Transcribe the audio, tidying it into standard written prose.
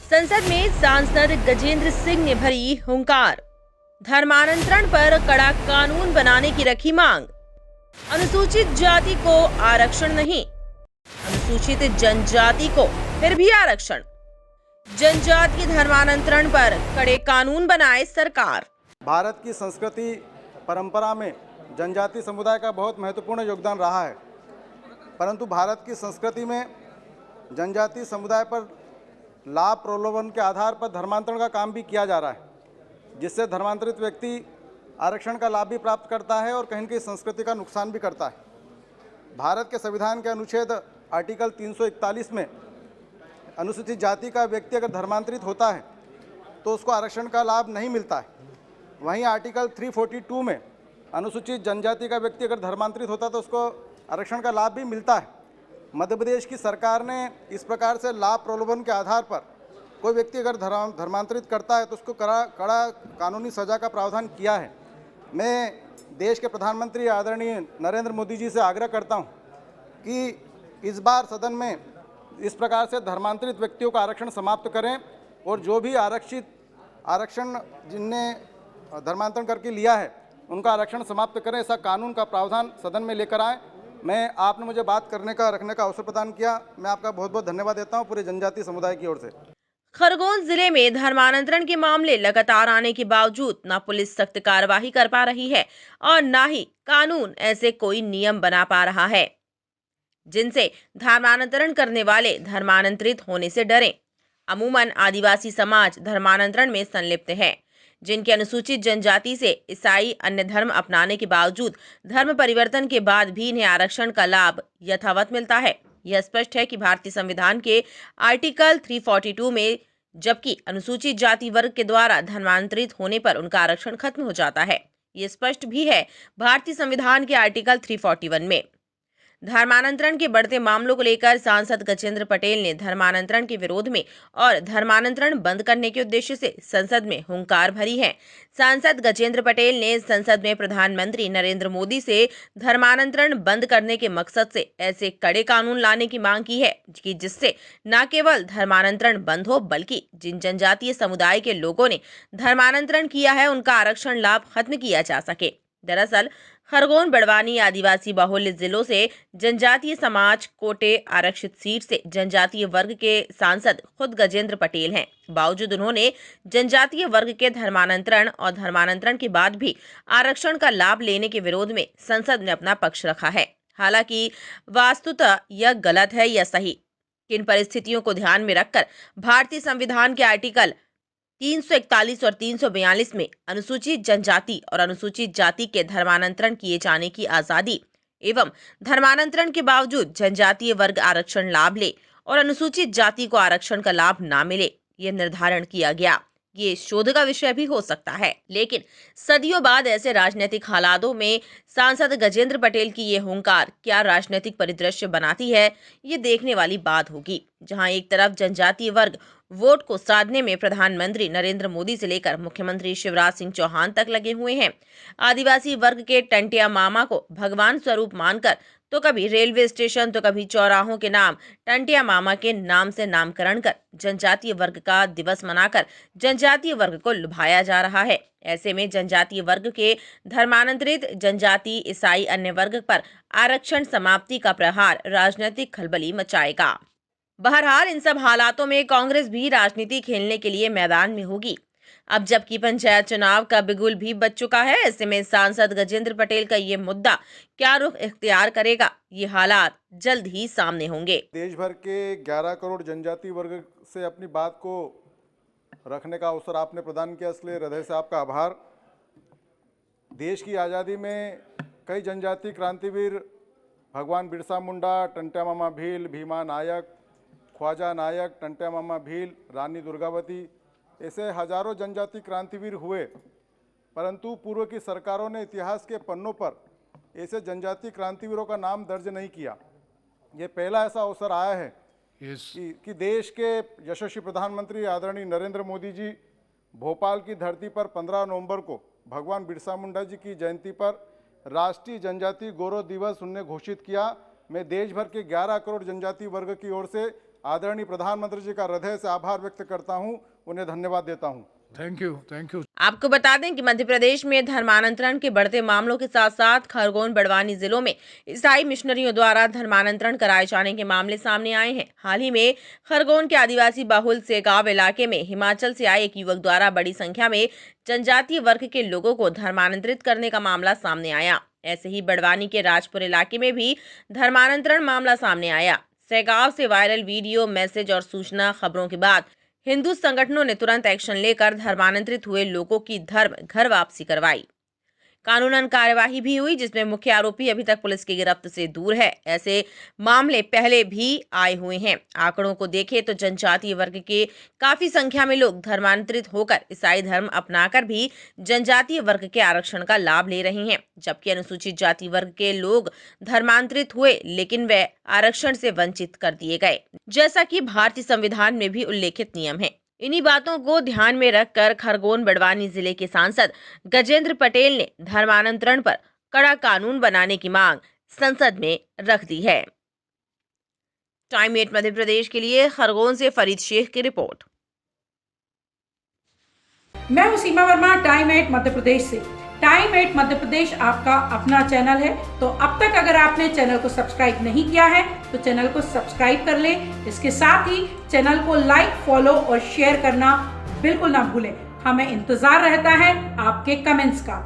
संसद में सांसद गजेंद्र सिंह ने भरी हुंकार। धर्मांतरण पर कड़ा कानून बनाने की रखी मांग। अनुसूचित जाति को आरक्षण नहीं, अनुसूचित जनजाति को फिर भी आरक्षण। जनजातीय धर्मांतरण पर कड़े कानून बनाए सरकार। भारत की संस्कृति परंपरा में जनजाति समुदाय का बहुत महत्वपूर्ण योगदान रहा है, परंतु भारत की संस्कृति में जनजाति समुदाय पर लाभ प्रलोभन के आधार पर धर्मांतरण का काम भी किया जा रहा है, जिससे धर्मांतरित व्यक्ति आरक्षण का लाभ भी प्राप्त करता है और कहीं न कहीं संस्कृति का नुकसान भी करता है। भारत के संविधान के अनुच्छेद आर्टिकल 341 में अनुसूचित जाति का व्यक्ति अगर धर्मांतरित होता है तो उसको आरक्षण का लाभ नहीं मिलता है। वहीं आर्टिकल 342 में अनुसूचित जनजाति का व्यक्ति अगर धर्मांतरित होता है तो उसको आरक्षण का लाभ भी मिलता है। मध्य प्रदेश की सरकार ने इस प्रकार से लाभ प्रलोभन के आधार पर कोई व्यक्ति अगर धर्मांतरित करता है तो उसको कड़ा कानूनी सज़ा का प्रावधान किया है। मैं देश के प्रधानमंत्री आदरणीय नरेंद्र मोदी जी से आग्रह करता हूं कि इस बार सदन में इस प्रकार से धर्मांतरित व्यक्तियों का आरक्षण समाप्त करें और जो भी आरक्षण जिनने धर्मांतरण करके लिया है उनका आरक्षण समाप्त करें। ऐसा कानून का प्रावधान सदन में लेकर आए। मैं आपने मुझे बात करने का रखने का अवसर प्रदान किया। मैं आपका बहुत बहुत धन्यवाद देता हूं पूरे जनजातीय समुदाय की ओर से। खरगोन जिले में धर्मांतरण के मामले लगातार आने के बावजूद न पुलिस सख्त कार्रवाई कर पा रही है और न ही कानून ऐसे कोई नियम बना पा रहा है जिनसे धर्मांतरण करने वाले धर्मांतरित होने से डरें। अमूमन आदिवासी समाज धर्मांतरण में संलिप्त है, जिनके अनुसूचित जनजाति से ईसाई अन्य धर्म अपनाने के बावजूद धर्म परिवर्तन के बाद भी इन्हें आरक्षण का लाभ यथावत मिलता है। यह स्पष्ट है कि भारतीय संविधान के आर्टिकल 342 में जबकि अनुसूचित जाति वर्ग के द्वारा धर्मांतरित होने पर उनका आरक्षण खत्म हो जाता है। ये स्पष्ट भी है भारतीय संविधान के आर्टिकल 341 में। धर्मांतरण के बढ़ते मामलों को लेकर सांसद गजेंद्र पटेल ने धर्मांतरण के विरोध में और धर्मांतरण बंद करने के उद्देश्य से संसद में हुंकार भरी है। सांसद गजेंद्र पटेल ने संसद में प्रधानमंत्री नरेंद्र मोदी से धर्मांतरण बंद करने के मकसद से ऐसे कड़े कानून लाने की मांग की है कि जिससे न केवल धर्मांतरण बंद हो बल्कि जिन जनजातीय समुदाय के लोगों ने धर्मांतरण किया है उनका आरक्षण लाभ खत्म किया जा सके। दरअसल खरगोन बड़वानी आदिवासी बाहुल्य जिलों से जनजातीय समाज कोटे आरक्षित सीट से जनजातीय वर्ग के सांसद खुद गजेंद्र पटेल हैं। बावजूद उन्होंने जनजातीय वर्ग के धर्मांतरण और धर्मांतरण के बाद भी आरक्षण का लाभ लेने के विरोध में संसद में अपना पक्ष रखा है। हालांकि वास्तुतः यह गलत है या सही, किन परिस्थितियों को ध्यान में रखकर भारतीय संविधान के आर्टिकल 341 और 342 में अनुसूचित जनजाति और अनुसूचित जाति के धर्मांतरण किए जाने की आजादी एवं धर्मांतरण के बावजूद जनजातीय वर्ग आरक्षण लाभ ले और अनुसूचित जाति को आरक्षण का लाभ ना मिले, यह निर्धारण किया गया। ये शोध का विषय भी हो सकता है, लेकिन सदियों बाद ऐसे राजनीतिक हालातों में सांसद गजेंद्र पटेल की ये हुंकार क्या राजनीतिक परिदृश्य बनाती है, ये देखने वाली बात होगी। जहां एक तरफ जनजातीय वर्ग वोट को साधने में प्रधानमंत्री नरेंद्र मोदी से लेकर मुख्यमंत्री शिवराज सिंह चौहान तक लगे हुए हैं। आदिवासी वर्ग के टंटिया मामा को भगवान स्वरूप मानकर तो कभी रेलवे स्टेशन तो कभी चौराहों के नाम टंटिया मामा के नाम से नामकरण कर जनजातीय वर्ग का दिवस मनाकर जनजातीय वर्ग को लुभाया जा रहा है। ऐसे में जनजातीय वर्ग के धर्मांतरित जनजाति ईसाई अन्य वर्ग पर आरक्षण समाप्ति का प्रहार राजनीतिक खलबली मचाएगा। बहरहाल इन सब हालातों में कांग्रेस भी राजनीति खेलने के लिए मैदान में होगी। अब जबकि पंचायत चुनाव का बिगुल भी बज चुका है, ऐसे में सांसद गजेंद्र पटेल का ये मुद्दा क्या रुख इख्तियार करेगा, ये हालात जल्द ही सामने होंगे। देश भर के 11 करोड़ जनजाति वर्ग से अपनी बात को रखने का अवसर आपने प्रदान किया, इसलिए हृदय से आपका आभार। देश की आज़ादी में कई जनजाति क्रांतिवीर भगवान बिरसा मुंडा, टंट्या मामा भील, भीमा नायक, ख्वाजा नायक, टंट्या मामा भील, रानी दुर्गावती, ऐसे हजारों जनजाति क्रांतिवीर हुए, परंतु पूर्व की सरकारों ने इतिहास के पन्नों पर ऐसे जनजाति क्रांतिवीरों का नाम दर्ज नहीं किया। ये पहला ऐसा अवसर आया है कि देश के यशस्वी प्रधानमंत्री आदरणीय नरेंद्र मोदी जी भोपाल की धरती पर 15 नवंबर को भगवान बिरसा मुंडा जी की जयंती पर राष्ट्रीय जनजाति गौरव दिवस उन्होंने घोषित किया। मैं देश भर के 11 करोड़ जनजाति वर्ग की ओर से आदरणीय प्रधानमंत्री जी का हृदय से आभार व्यक्त करता हूं, उन्हें धन्यवाद देता हूं। Thank you. आपको बता दें कि मध्य प्रदेश में धर्मांतरण के बढ़ते मामलों के साथ साथ खरगोन बड़वानी जिलों में ईसाई मिशनरियों द्वारा धर्मांतरण कराए जाने के मामले सामने आए हैं। हाल ही में खरगोन के आदिवासी बहुल सेगांव इलाके में हिमाचल से आए एक युवक द्वारा बड़ी संख्या में जनजातीय वर्ग के लोगों को धर्मांतरित करने का मामला सामने आया। ऐसे ही बड़वानी के राजपुर इलाके में भी धर्मांतरण मामला सामने आया। सेगांव से वायरल वीडियो, मैसेज और सूचना खबरों के बाद हिंदू संगठनों ने तुरंत एक्शन लेकर धर्मांतरित हुए लोगों की घर वापसी करवाई। कानूनन कार्यवाही भी हुई, जिसमें मुख्य आरोपी अभी तक पुलिस की गिरफ्त से दूर है। ऐसे मामले पहले भी आए हुए हैं। आंकड़ों को देखें तो जनजातीय वर्ग के काफी संख्या में लोग धर्मांतरित होकर ईसाई धर्म अपनाकर भी जनजातीय वर्ग के आरक्षण का लाभ ले रहे हैं, जबकि अनुसूचित जाति वर्ग के लोग धर्मांतरित हुए लेकिन वे आरक्षण से वंचित कर दिए गए, जैसा कि भारतीय संविधान में भी उल्लेखित नियम है। इन्हीं बातों को ध्यान में रखकर खरगोन बड़वानी जिले के सांसद गजेंद्र पटेल ने धर्मांतरण पर कड़ा कानून बनाने की मांग संसद में रख दी है। टाइम 8 मध्य प्रदेश के लिए खरगोन से फरीद शेख की रिपोर्ट। मैं हूं सीमा वर्मा, टाइम 8 मध्य प्रदेश से। टाइम 8 मध्य प्रदेश आपका अपना चैनल है, तो अब तक अगर आपने चैनल को सब्सक्राइब नहीं किया है तो चैनल को सब्सक्राइब कर लें। इसके साथ ही चैनल को लाइक, फॉलो और शेयर करना बिल्कुल ना भूलें। हमें इंतजार रहता है आपके कमेंट्स का।